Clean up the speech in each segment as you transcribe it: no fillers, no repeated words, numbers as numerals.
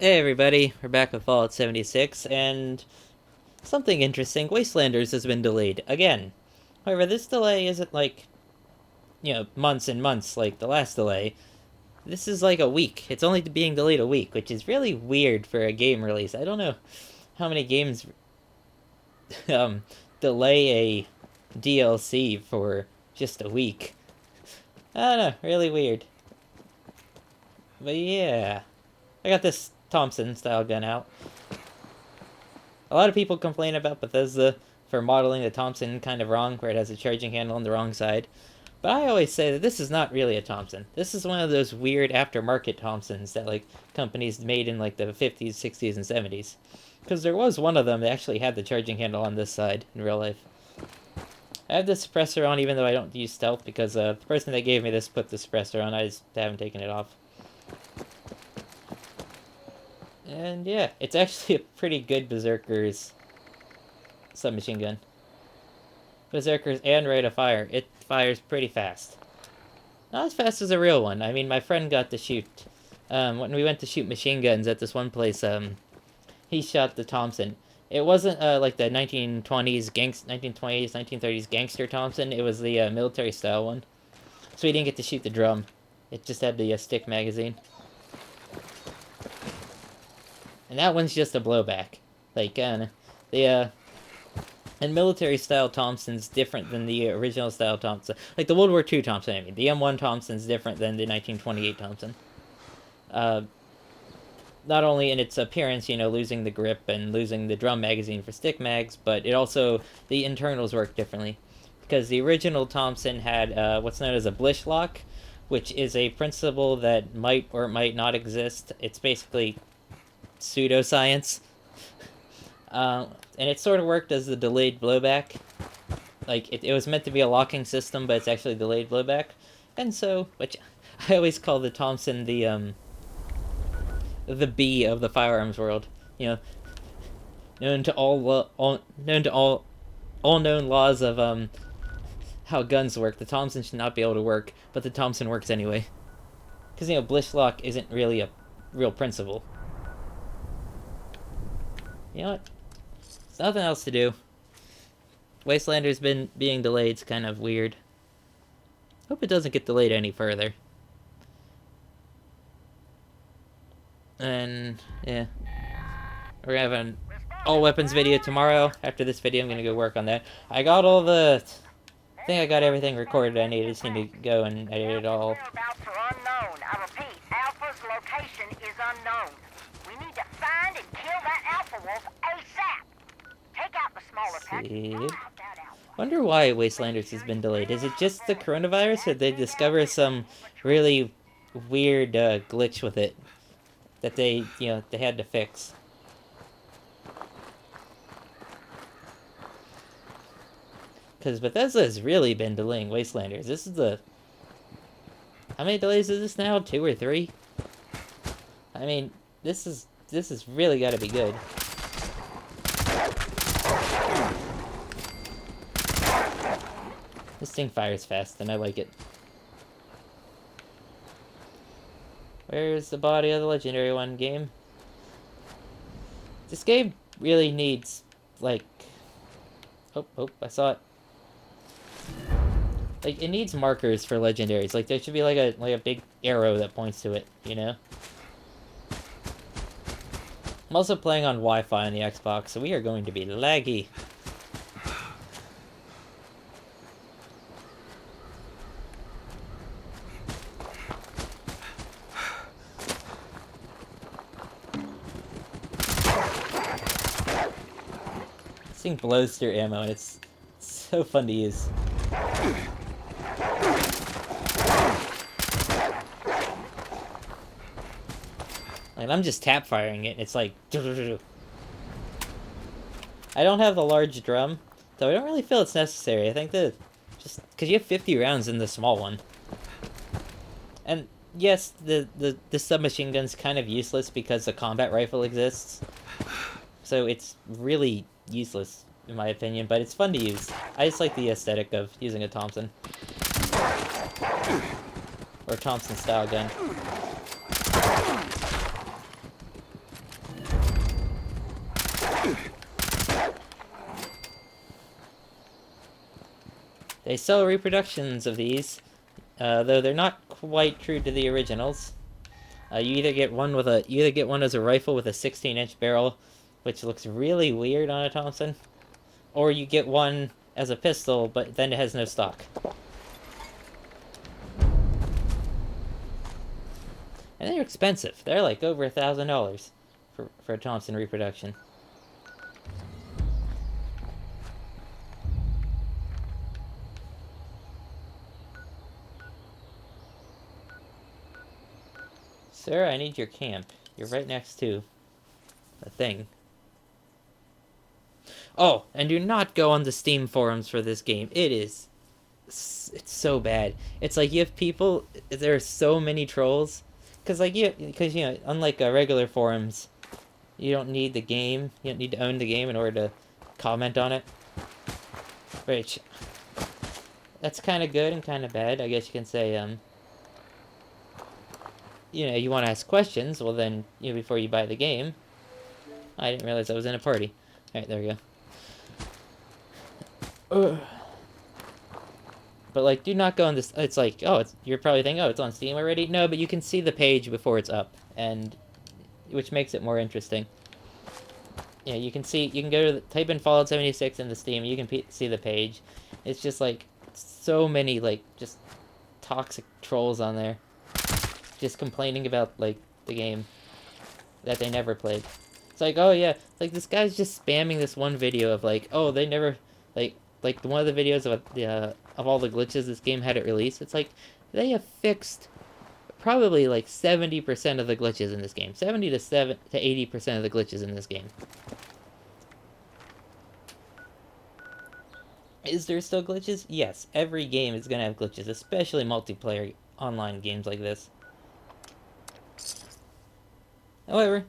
Hey everybody, we're back with Fallout 76, and something interesting, Wastelanders has been delayed again. However, this delay isn't like, months and months like the last delay. This is like a week. It's only being delayed a week, which is really weird for a game release. I don't know how many games um, delay a DLC for just a week. I don't know, really weird. But yeah, I got this Thompson style gun out. A lot of people complain about Bethesda for modeling the Thompson kind of wrong, where it has a charging handle on the wrong side. But I always say that this is not really a Thompson. This is one of those weird aftermarket Thompsons that like companies made in like the 50s, 60s, and 70s. Because there was one of them that actually had the charging handle on this side in real life. I have the suppressor on even though I don't use stealth because the person that gave me this put the suppressor on. I just haven't taken it off. And yeah, it's actually a pretty good Berserker's submachine gun. Berserkers and rate of fire. It fires pretty fast. Not as fast as a real one. I mean, my friend got to shoot. When we went to shoot machine guns at this one place, he shot the Thompson. It wasn't like the 1920s, 1930s gangster Thompson. It was the military style one. So he didn't get to shoot the drum. It just had the stick magazine. And that one's just a blowback. Like, the and military-style Thompson's different than the original style Thompson. Like, the World War II Thompson, I mean. The M1 Thompson's different than the 1928 Thompson. Not only in its appearance, losing the grip and losing the drum magazine for stick mags, but it also, the internals work differently. Because the original Thompson had what's known as a blish lock, which is a principle that might or might not exist. It's basically pseudoscience. And it sort of worked as the delayed blowback. Like, it was meant to be a locking system, but it's actually delayed blowback. And so, which I always call the Thompson the B of the firearms world. Known to all known laws of how guns work. The Thompson should not be able to work, but the Thompson works anyway. Because blish lock isn't really a real principle. You know what? There's nothing else to do. Wastelanders been being delayed. It's kind of weird. Hope it doesn't get delayed any further. And yeah, we're gonna have an all weapons video tomorrow. After this video, I'm gonna go work on that. I got all the. I think I got everything recorded I need. I just need to go and edit it all. Whereabouts are unknown. I repeat, Alpha's location is unknown. We need to find and kill that Alpha Wolf ASAP. Take out the smaller pack. Wonder why Wastelanders has been delayed. Is it just the coronavirus, or did they discover some really weird glitch with it that they had to fix? Because Bethesda has really been delaying Wastelanders. This is the... How many delays is this now? 2 or 3? I mean, this is really got to be good. This thing fires fast, and I like it. Where's the body of the legendary one game? This game really needs, like... Oh, I saw it. Like, it needs markers for legendaries. Like, there should be like a big arrow that points to it, I'm also playing on Wi-Fi on the Xbox, so we are going to be laggy. This thing blows through ammo, and it's so fun to use. And I'm just tap firing it. It's like... I don't have the large drum, though I don't really feel it's necessary. I think that just... Because you have 50 rounds in the small one. And yes, the submachine gun's kind of useless because the combat rifle exists. So it's really useless, in my opinion, but it's fun to use. I just like the aesthetic of using a Thompson. Or Thompson-style gun. They sell reproductions of these, though they're not quite true to the originals. You either get one as a rifle with a 16-inch barrel, which looks really weird on a Thompson, or you get one as a pistol, but then it has no stock. And they're expensive. They're like over $1,000 for a Thompson reproduction. Sir, I need your camp. You're right next to the thing. Oh, and do not go on the Steam forums for this game. It's so bad. It's like you have people. There are so many trolls, because unlike regular forums, you don't need the game. You don't need to own the game in order to comment on it. Which that's kind of good and kind of bad. I guess you can say. You want to ask questions. Well, then before you buy the game. I didn't realize I was in a party. All right, there we go. Ugh. But like, do not go on this. It's like, you're probably thinking, it's on Steam already. No, but you can see the page before it's up, and which makes it more interesting. Yeah, you can go to type in Fallout 76 in the Steam. You can see the page. It's just like so many like just toxic trolls on there, just complaining about like the game that they never played. It's like, oh yeah, like this guy's just spamming this one video of like, oh, they never like one of the videos of all the glitches this game had at release. It's like they have fixed probably like 70% of the glitches in this game. 70 to 80% of the glitches in this game. Is there still glitches? Yes, every game is gonna have glitches, especially multiplayer online games like this. However,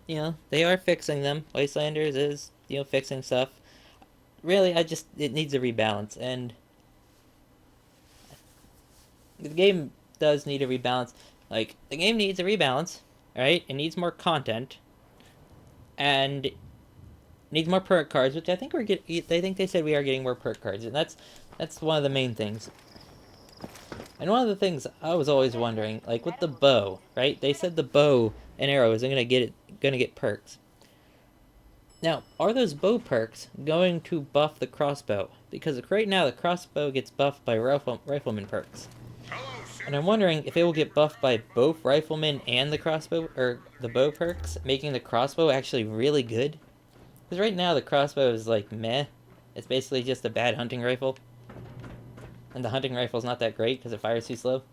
they are fixing them. Wastelanders is, fixing stuff. Really, it needs a rebalance, and the game does need a rebalance. Like, the game needs a rebalance, right? It needs more content, and needs more perk cards, which I think they said we are getting more perk cards, and that's one of the main things. And one of the things I was always wondering, like with the bow, right? They said the bow and arrow isn't gonna get perks. Now, are those bow perks going to buff the crossbow? Because right now the crossbow gets buffed by rifleman perks. And I'm wondering if it will get buffed by both rifleman and the crossbow, or the bow perks, making the crossbow actually really good. Because right now the crossbow is like meh. It's basically just a bad hunting rifle. And the hunting rifle's not that great because it fires too slow.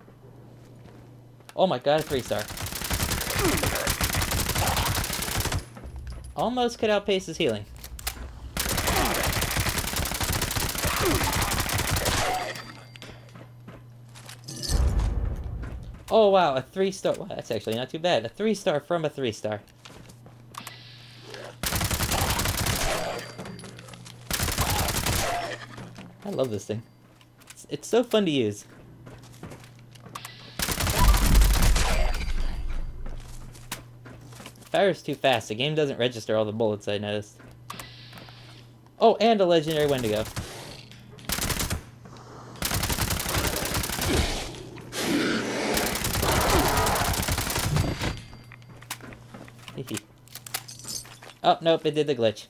Oh my god, a 3-star. Almost could outpace his healing. Oh wow, a 3-star. Wow, that's actually not too bad. A 3-star from a 3-star. I love this thing. It's so fun to use. Fires too fast. The game doesn't register all the bullets, I noticed. Oh, and a legendary Wendigo. Oh, nope, it did the glitch.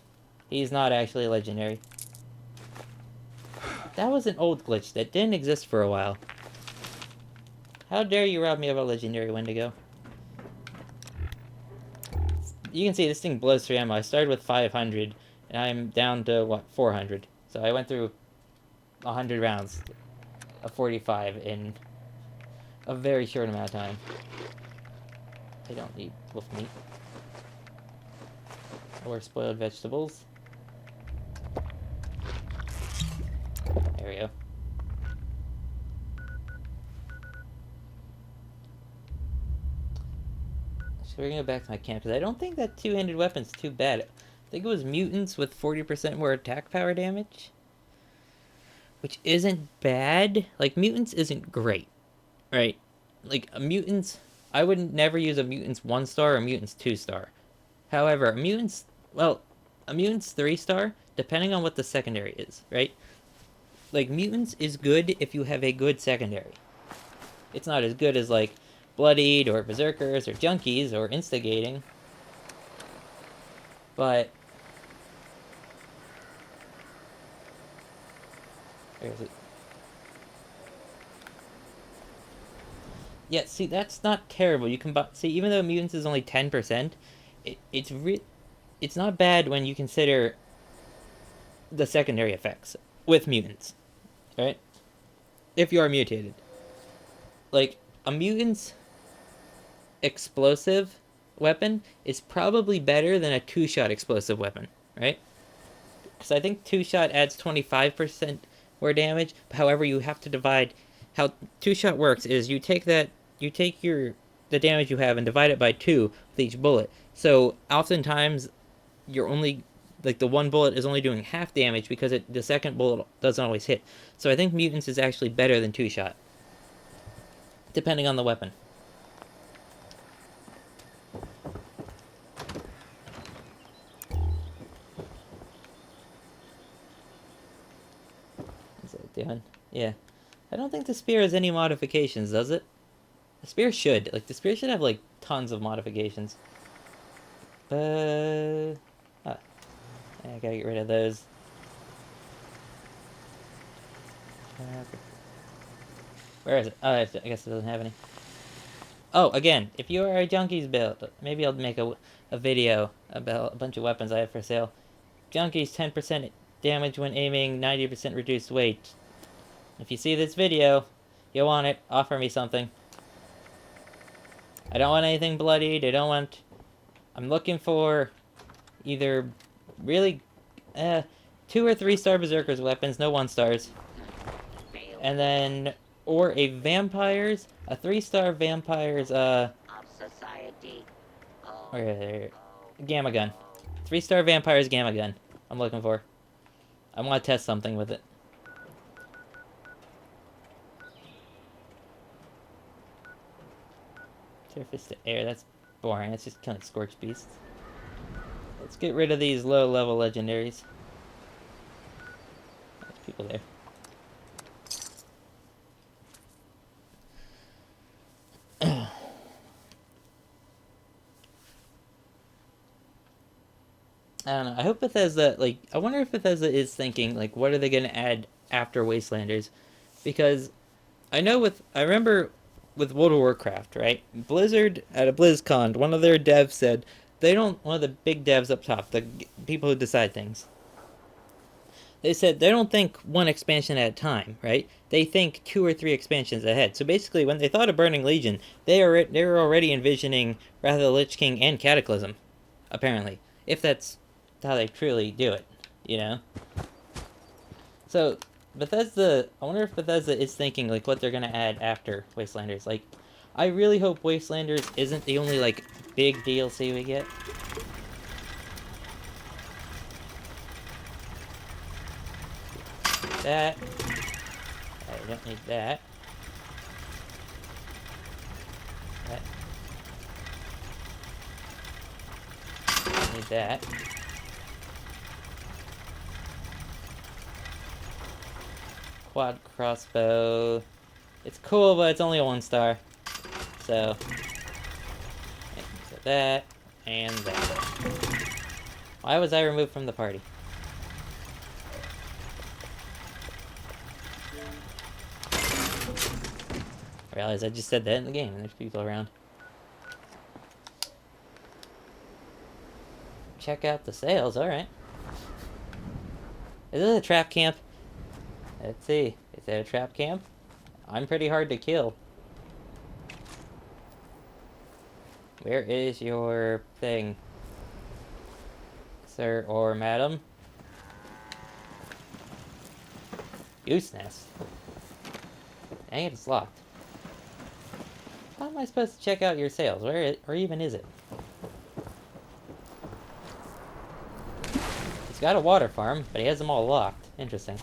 He's not actually legendary. That was an old glitch that didn't exist for a while. How dare you rob me of a legendary Wendigo? You can see this thing blows through ammo. I started with 500, and I'm down to, 400. So I went through 100 rounds of 45 in a very short amount of time. I don't need wolf meat. Or spoiled vegetables. There we go. So we're gonna go back to my camp, because I don't think that two-handed weapon's too bad. I think it was mutants with 40% more attack power damage. Which isn't bad. Like, mutants isn't great. Right? Like, a mutants... I would never use a mutants 1-star or a mutants 2-star. However, a mutants 3-star, depending on what the secondary is, right? like, mutants is good if you have a good secondary. It's not as good as, like, bloodied or berserkers or junkies or instigating. But where is it? Yeah, see, that's not terrible. You can see, even though mutants is only 10%, it's not bad when you consider the secondary effects with mutants, right? If you are mutated, like a mutant's explosive weapon is probably better than a two-shot explosive weapon, right? Because I think two-shot adds 25% more damage. However, you have to divide how two-shot works is you take the damage you have and divide it by two with each bullet. So oftentimes you're only like the one bullet is only doing half damage because the second bullet doesn't always hit. So I think mutants is actually better than two-shot, depending on the weapon. What's it doing? Yeah. I don't think the spear has any modifications, does it? The spear should. Like, the spear should have, like, tons of modifications. I gotta get rid of those. Where is it? Oh, I guess it doesn't have any. Oh, again, if you are a Junkies build, maybe I'll make a video about a bunch of weapons I have for sale. Junkies, 10% damage when aiming, 90% reduced weight. If you see this video, you want it, offer me something. I don't want anything bloodied, I'm looking for either really 2 or 3 star berserkers weapons, no 1 stars. And then or a 3-star vampires or gamma gun. 3-star vampires gamma gun. I'm looking for. I want to test something with it. Surface to air, that's boring. That's just killing scorched beasts. Let's get rid of these low-level legendaries. There's people there. I don't know. I hope Bethesda, like, I wonder if Bethesda is thinking, like, what are they going to add after Wastelanders? Because I remember with World of Warcraft, right? Blizzard, at a BlizzCon, one of their devs said, one of the big devs up top, the people who decide things, they said they don't think one expansion at a time, right? They think 2 or 3 expansions ahead. So basically, when they thought of Burning Legion, they were already envisioning Wrath of the Lich King and Cataclysm, apparently. If that's how they truly do it, you know? So, Bethesda, I wonder if Bethesda is thinking, like, what they're gonna add after Wastelanders. Like, I really hope Wastelanders isn't the only, like, big DLC we get. That. I don't need that. That. Don't need that. Quad crossbow. It's cool, but it's only a 1-star. So that and that. Why was I removed from the party? I realized I just said that in the game and there's people around. Check out the sales, alright. Is this a trap camp? Let's see. Is that a trap camp? I'm pretty hard to kill. Where is your thing? Sir or madam? Goose nest. Dang it, it's locked. How am I supposed to check out your sales? Or even is it? He's got a water farm, but he has them all locked. Interesting.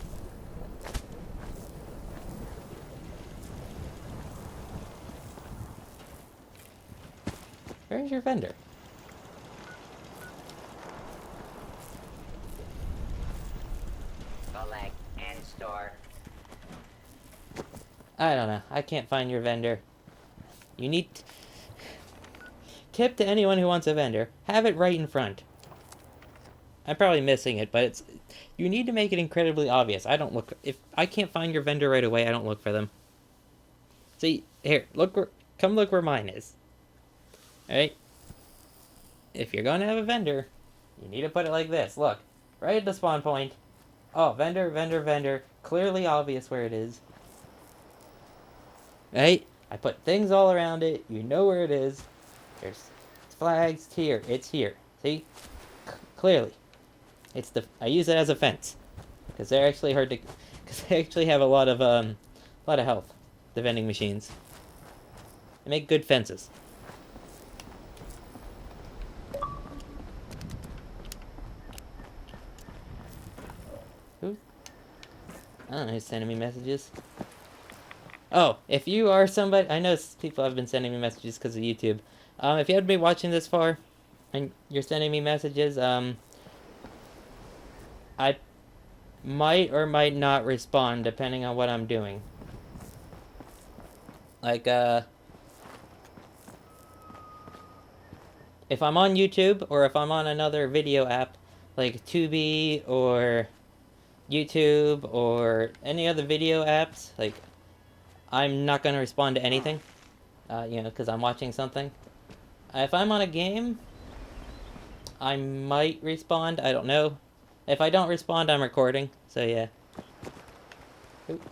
Where's your vendor? Collect and store. I don't know. I can't find your vendor. You need... Tip to anyone who wants a vendor. Have it right in front. I'm probably missing it, but it's... You need to make it incredibly obvious. I don't look... If I can't find your vendor right away, I don't look for them. See, here, look where... Come look where mine is. Alright? If you're gonna have a vendor, you need to put it like this. Look, right at the spawn point. Oh, vendor, vendor, vendor. Clearly obvious where it is. Right? I put things all around it. You know where it is. There's flags here. It's here. See? Clearly. It's the... I use it as a fence. Because they're actually hard to... Because they actually have a lot of health. The vending machines. They make good fences. Who? I don't know who's sending me messages. Oh, if you are somebody... I know people have been sending me messages because of YouTube. If you haven't been watching this far, and you're sending me messages, I might or might not respond, depending on what I'm doing. Like, if I'm on YouTube, or if I'm on another video app, like Tubi, or YouTube, or any other video apps, like, I'm not gonna respond to anything, you know, because I'm watching something. If I'm on a game, I might respond, I don't know. If I don't respond, I'm recording, so yeah. Oop.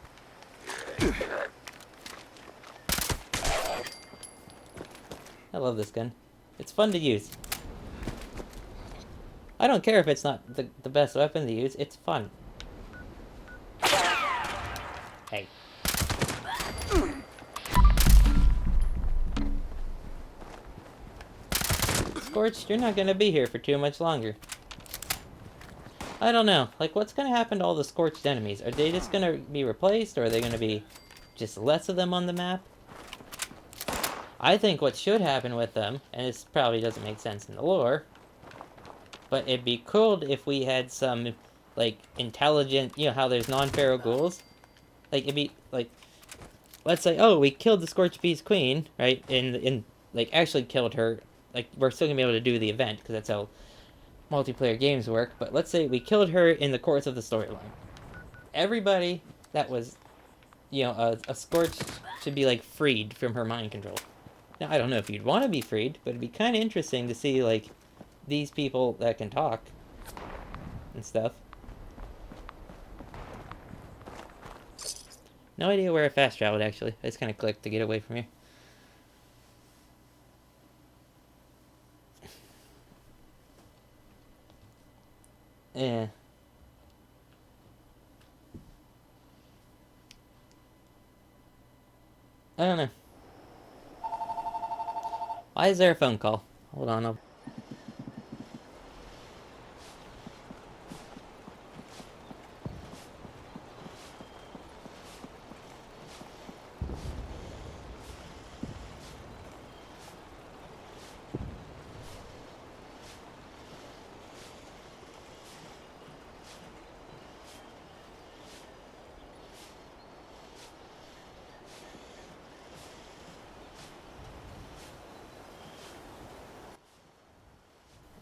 I love this gun. It's fun to use. I don't care if it's not the best weapon to use, it's fun. Hey. Scorched, you're not gonna be here for too much longer. I don't know. Like, what's gonna happen to all the Scorched enemies? Are they just gonna be replaced, or are they gonna be just less of them on the map? I think what should happen with them, and this probably doesn't make sense in the lore, but it'd be cool if we had some, like, intelligent, you know how there's non-feral ghouls? Like, it'd be, like, let's say, oh, we killed the Scorched Bee's queen, right, like, actually killed her. Like, we're still gonna be able to do the event, because that's how multiplayer games work, but let's say we killed her in the course of the storyline. Everybody that was, you know, a Scorched should be, like, freed from her mind control. Now, I don't know if you'd want to be freed, but it'd be kind of interesting to see, like, these people that can talk and stuff. No idea where I fast traveled, actually. I just kind of clicked to get away from here. Yeah. I don't know. Why is there a phone call? Hold on, I'll...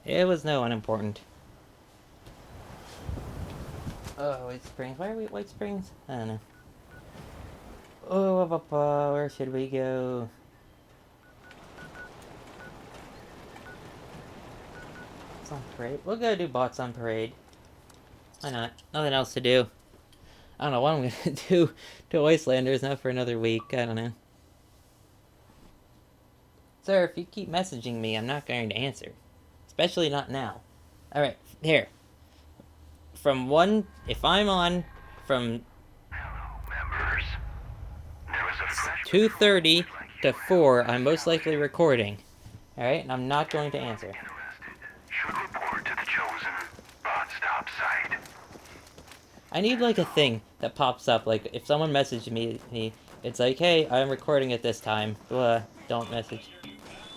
It was no unimportant. Oh, White Springs. Why are we at White Springs? I don't know. Oh, where should we go? Bots on Parade? We'll go do Bots on Parade. Why not? Nothing else to do. I don't know what I'm gonna do to Wastelanders now for another week. I don't know. Sir, if you keep messaging me, I'm not going to answer. Especially not now. Alright, here. From 1... If I'm on from... 2:30 to 4, I'm most likely recording. Alright, and I'm not going to answer. Should report to the chosen bot stop site. I need, like, a thing that pops up. Like, if someone messaged me, it's like, hey, I'm recording at this time. Blah, don't message.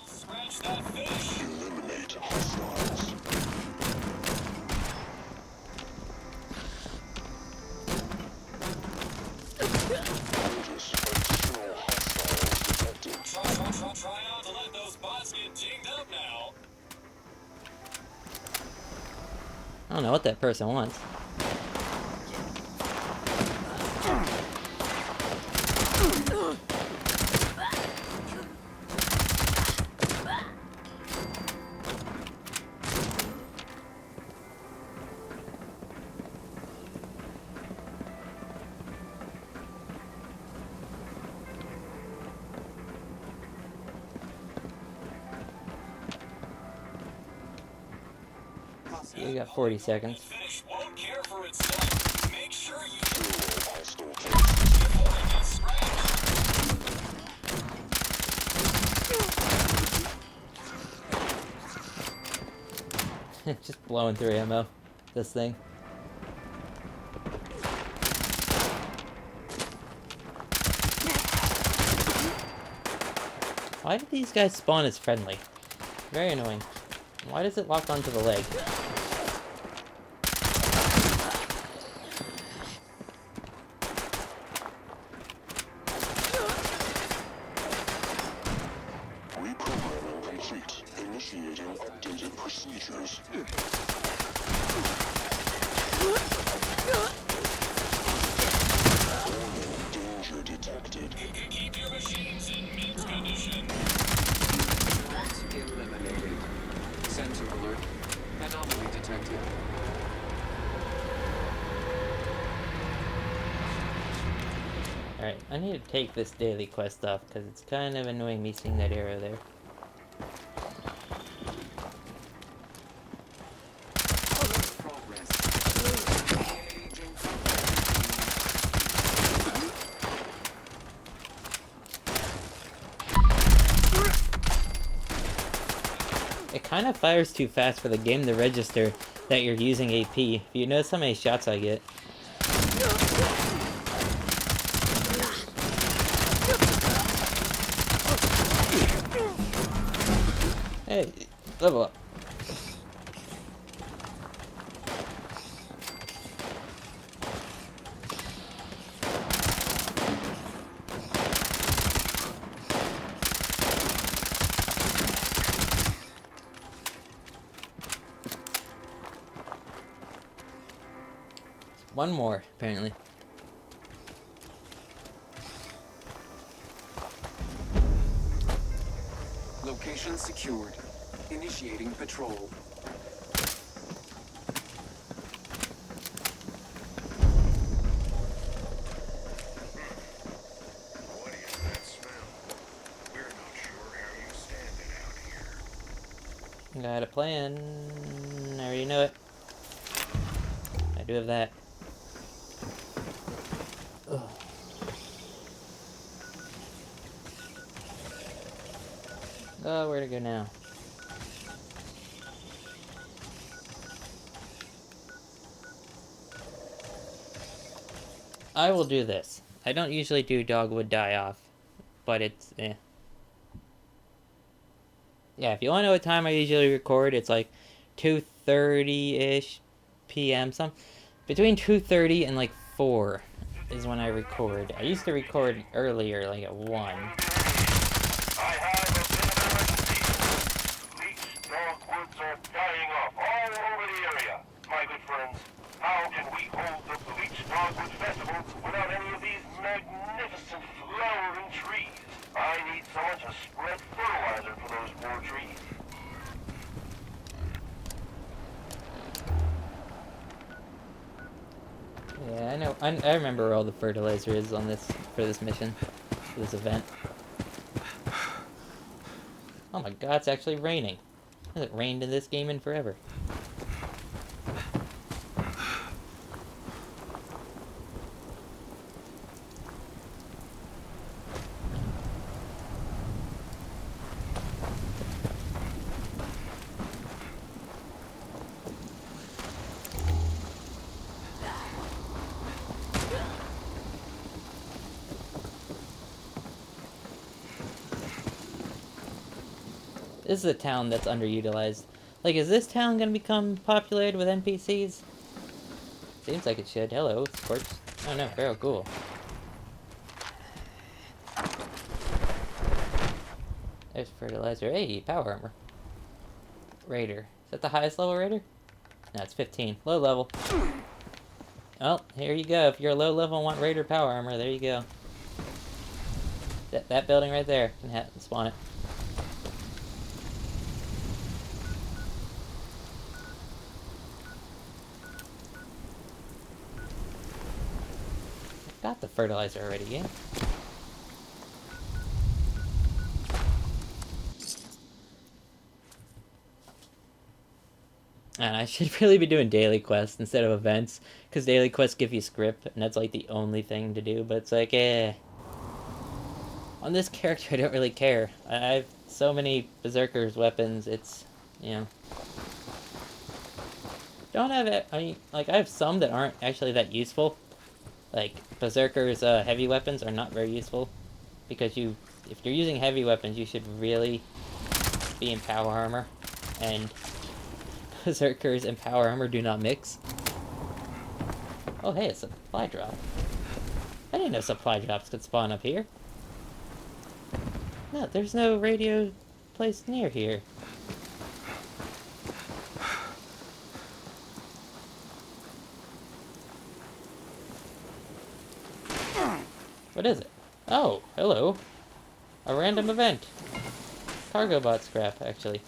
Scratch that fish. Eliminate hostiles. Notice Try not to let those bots get dinged up now. I don't know what that person wants. You got 40 seconds. Fish won't care for itself. Make sure you before it gets scratched. Just blowing through ammo. This thing. Why do these guys spawn as friendly? Very annoying. Why does it lock onto the leg? Reprogramming complete. Initiating updated procedures. Warning, danger detected. Keep your machines in mint condition. Eliminated. Sensor alert. Anomaly detected. Alright, I need to take this daily quest off, because it's kind of annoying me seeing that arrow there. Progress. It kind of fires too fast for the game to register that you're using AP. If you notice how many shots I get. Hey, level up. One more, apparently. Location secured. Initiating patrol. What is that smell? We're not sure how you stand it out here. Got a plan. I already know it. I do have that. Ugh. Oh, where to go now? I will do this. I don't usually do Dogwood die off, but it's yeah, if you want to know what time I usually record, it's like 2:30-ish p.m. Between 2:30 and like 4 is when I record. I used to record earlier, like at 1. I have a bit of an emergency. Leech dogwoods are dying off all over the area. My good friends, how can we hold the Bleach Dogwood Festival without any of these magnificent flowering trees? I need someone to spread fertilizer for those poor trees. Yeah, I know. I remember where all the fertilizer is on this for this mission, for this event. Oh my god, it's actually raining. It hasn't rained in this game in forever. This is a town that's underutilized. Like, is this town gonna become populated with NPCs? Seems like it should. Hello, Scorch. Oh no, very cool. There's Fertilizer. Hey, power armor. Raider. Is that the highest level Raider? No, it's 15. Low level. Oh, here you go. If you're low level and want Raider power armor, there you go. That building right there can spawn it. Got the fertilizer already, yeah. And I should really be doing daily quests instead of events, because daily quests give you script, and that's like the only thing to do, but it's like, on this character, I don't really care. I have so many Berserker's weapons, it's, you know. Don't have it, I mean, like, I have some that aren't actually that useful. Like, Berserker's heavy weapons are not very useful, because if you're using heavy weapons, you should really be in power armor, and Berserkers and power armor do not mix. Oh hey, it's a supply drop. I didn't know supply drops could spawn up here. No, there's no radio place near here. What is it? Oh, hello. A random event. Cargo bot scrap, actually.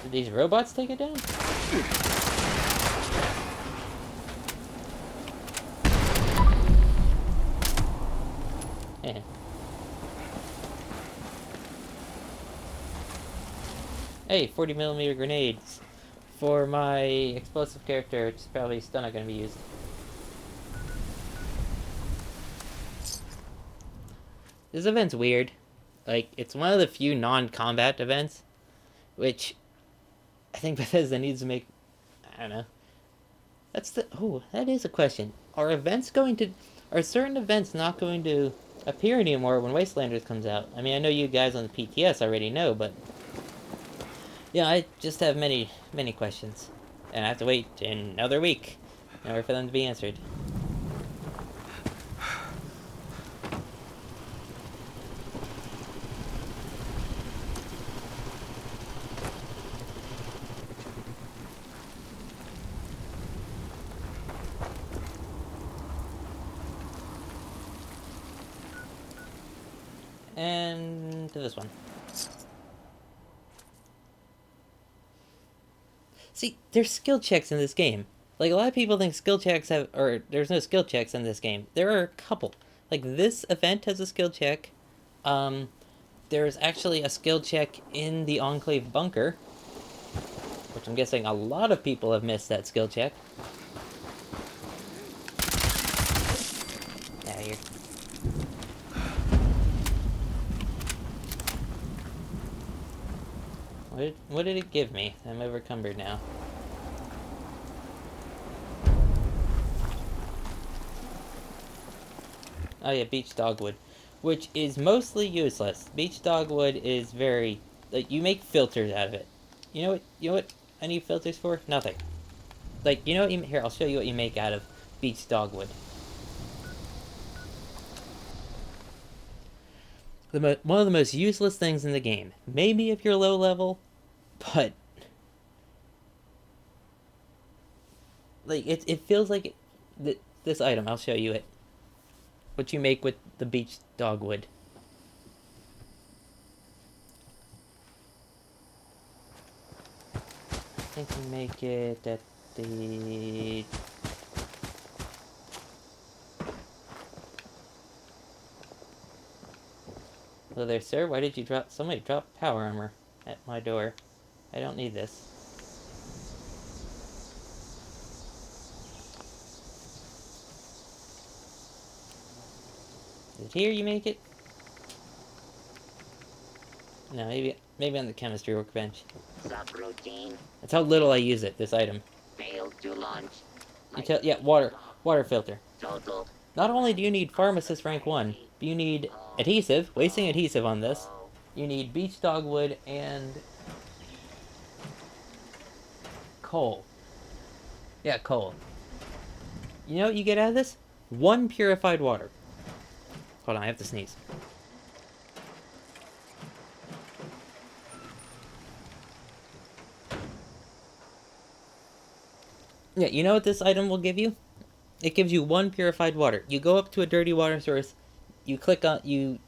Did these robots take it down? Hey, 40mm grenades for my explosive character, which is probably still not going to be used. This event's weird. Like, it's one of the few non-combat events, which I think Bethesda needs to make. I don't know. That is a question. Are certain events not going to appear anymore when Wastelanders comes out? I mean, I know you guys on the PTS already know, but yeah, I just have many, many questions, and I have to wait another week in order for them to be answered. And to this one. See, there's skill checks in this game. Like, a lot of people think skill checks there's no skill checks in this game. There are a couple. Like, this event has a skill check. There's actually a skill check in the Enclave bunker, which I'm guessing a lot of people have missed that skill check. Out of here. What did it give me? I'm overcumbered now. Oh yeah, beach dogwood, which is mostly useless. Beach dogwood is very, like, you make filters out of it. You know what I need filters for? Nothing. Like, you know what here, I'll show you what you make out of beach dogwood. One of the most useless things in the game. Maybe if you're low level, but like it feels like this item. I'll show you it. What you make with the beach dogwood. I think you make it at the. Hello there, sir. Why did you somebody drop power armor at my door? I don't need this. Is it here you make it? No, maybe on the chemistry workbench. Subroutine That's how little I use it, this item. failed to launch. Yeah, water filter. Total. Not only do you need pharmacist rank 1, but you need adhesive, wasting adhesive on this. You need beach dogwood and coal. Yeah, coal. You know what you get out of this? 1 purified water. Hold on, I have to sneeze. Yeah, you know what this item will give you? It gives you 1 purified water. You go up to a dirty water source, you click on then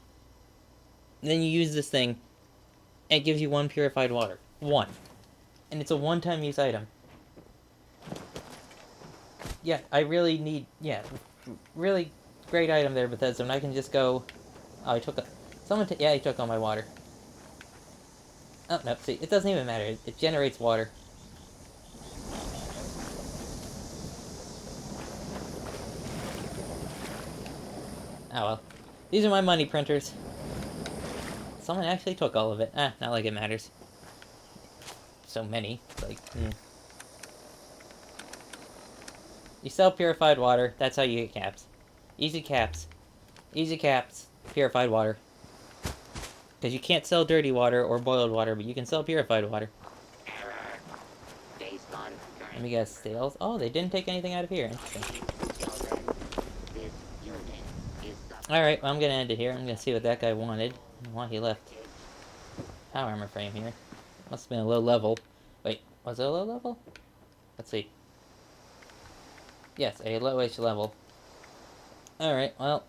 you use this thing, and it gives you 1 purified water. 1. And it's a one-time use item. Yeah, I really need, really great item there, Bethesda, and I can just go, oh, I took he took all my water. Oh, no, see, it doesn't even matter, it generates water. Oh well. These are my money printers. Someone actually took all of it. Not like it matters. So many. Like, You sell purified water, that's how you get caps. Easy caps. Easy caps. Purified water. Because you can't sell dirty water or boiled water, but you can sell purified water. Based on Let current me guess, sales? Oh, they didn't take anything out of here. Interesting. this unit is Alright, well, I'm gonna end it here. I'm gonna see what that guy wanted. And why he left. Power armor frame here. Must have been a low level. Wait, was it a low level? Let's see. Yes, a lowish level. Alright, well,